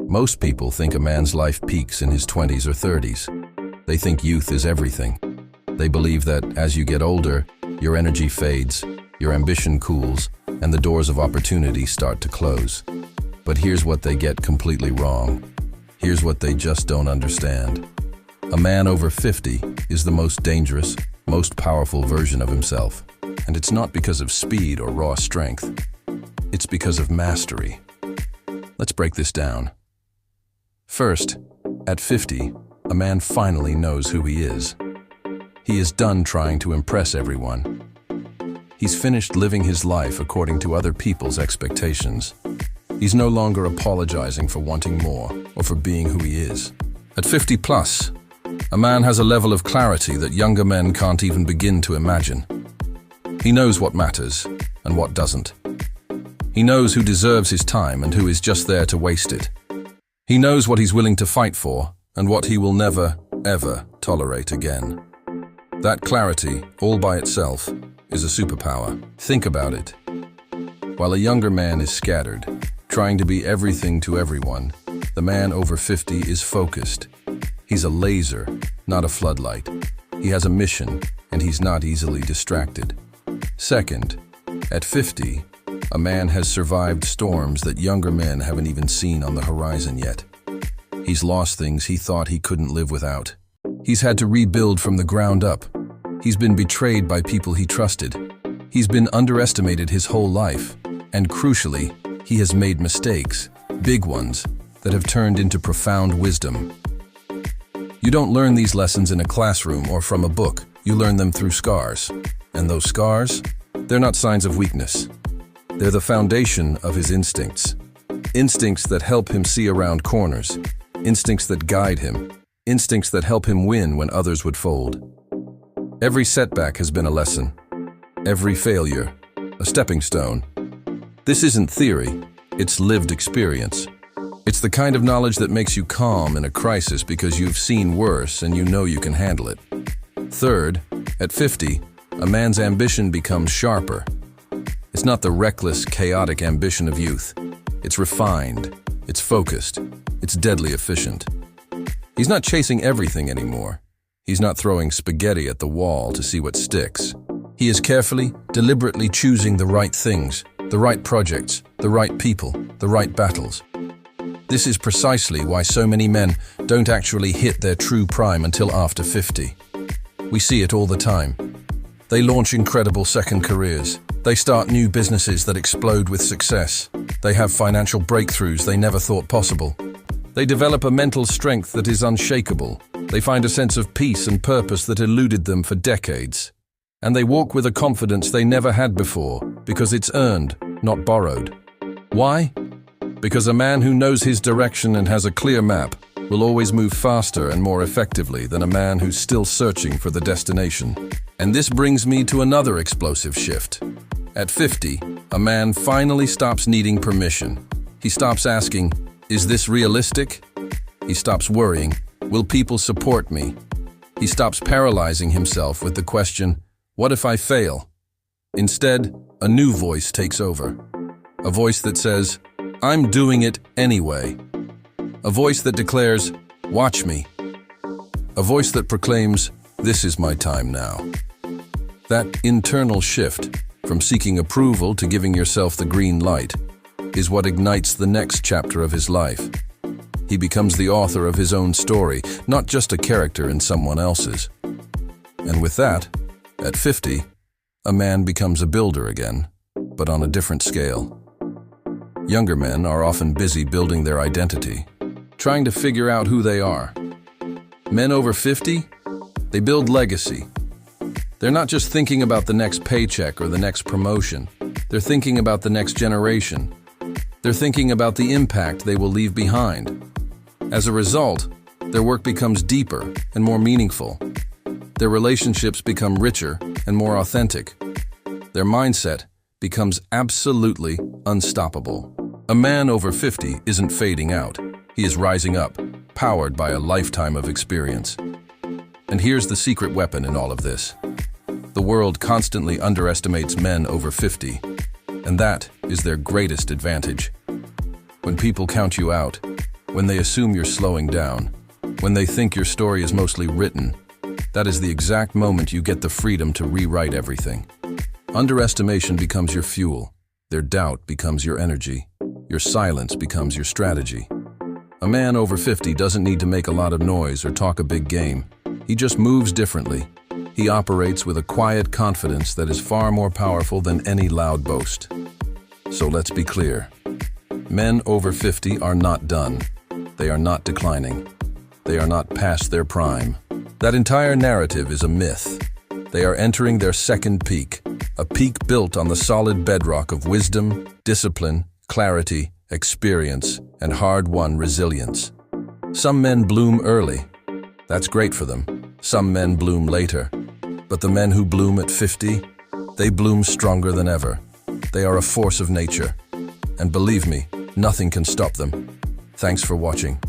Most people think a man's life peaks in his 20s or 30s. They think youth is everything. They believe that as you get older, your energy fades, your ambition cools, and the doors of opportunity start to close. But here's what they get completely wrong. Here's what they just don't understand. A man over 50 is the most dangerous, most powerful version of himself. And it's not because of speed or raw strength. It's because of mastery. Let's break this down. First, at 50, a man finally knows who he is. He is done trying to impress everyone. He's finished living his life according to other people's expectations. He's no longer apologizing for wanting more or for being who he is. At 50 plus, a man has a level of clarity that younger men can't even begin to imagine. He knows what matters and what doesn't. He knows who deserves his time and who is just there to waste it. He knows what he's willing to fight for and what he will never, ever tolerate again. That clarity, all by itself, is a superpower. Think about it. While a younger man is scattered, trying to be everything to everyone, the man over 50 is focused. He's a laser, not a floodlight. He has a mission, and he's not easily distracted. Second, at 50, a man has survived storms that younger men haven't even seen on the horizon yet. He's lost things he thought he couldn't live without. He's had to rebuild from the ground up. He's been betrayed by people he trusted. He's been underestimated his whole life. And crucially, he has made mistakes, big ones, that have turned into profound wisdom. You don't learn these lessons in a classroom or from a book. You learn them through scars. And those scars, they're not signs of weakness. They're the foundation of his instincts. Instincts that help him see around corners. Instincts that guide him. Instincts that help him win when others would fold. Every setback has been a lesson. Every failure, a stepping stone. This isn't theory, it's lived experience. It's the kind of knowledge that makes you calm in a crisis because you've seen worse and you know you can handle it. Third, at 50, a man's ambition becomes sharper. It's not the reckless, chaotic ambition of youth. It's refined, it's focused, it's deadly efficient. He's not chasing everything anymore. He's not throwing spaghetti at the wall to see what sticks. He is carefully, deliberately choosing the right things, the right projects, the right people, the right battles. This is precisely why so many men don't actually hit their true prime until after 50. We see it all the time. They launch incredible second careers. They start new businesses that explode with success. They have financial breakthroughs they never thought possible. They develop a mental strength that is unshakable. They find a sense of peace and purpose that eluded them for decades. And they walk with a confidence they never had before, because it's earned, not borrowed. Why? Because a man who knows his direction and has a clear map will always move faster and more effectively than a man who's still searching for the destination. And this brings me to another explosive shift. At 50, a man finally stops needing permission. He stops asking, "Is this realistic?" He stops worrying, "Will people support me?" He stops paralyzing himself with the question, "What if I fail?" Instead, a new voice takes over. A voice that says, "I'm doing it anyway." A voice that declares, "Watch me." A voice that proclaims, "This is my time now." That internal shift, from seeking approval to giving yourself the green light, is what ignites the next chapter of his life. He becomes the author of his own story, not just a character in someone else's. And with that, at 50, a man becomes a builder again, but on a different scale. Younger men are often busy building their identity, trying to figure out who they are. Men over 50, they build legacy. They're not just thinking about the next paycheck or the next promotion. They're thinking about the next generation. They're thinking about the impact they will leave behind. As a result, their work becomes deeper and more meaningful. Their relationships become richer and more authentic. Their mindset becomes absolutely unstoppable. A man over 50 isn't fading out. He is rising up, powered by a lifetime of experience. And here's the secret weapon in all of this. The world constantly underestimates men over 50, and that is their greatest advantage. When people count you out, when they assume you're slowing down, when they think your story is mostly written, that is the exact moment you get the freedom to rewrite everything. Underestimation becomes your fuel. Their doubt becomes your energy. Your silence becomes your strategy. A man over 50 doesn't need to make a lot of noise or talk a big game. He just moves differently. He operates with a quiet confidence that is far more powerful than any loud boast. So let's be clear. Men over 50 are not done. They are not declining. They are not past their prime. That entire narrative is a myth. They are entering their second peak, a peak built on the solid bedrock of wisdom, discipline, clarity, experience, and hard-won resilience. Some men bloom early. That's great for them. Some men bloom later. But the men who bloom at 50, they bloom stronger than ever. They are a force of nature. And believe me, nothing can stop them. Thanks for watching.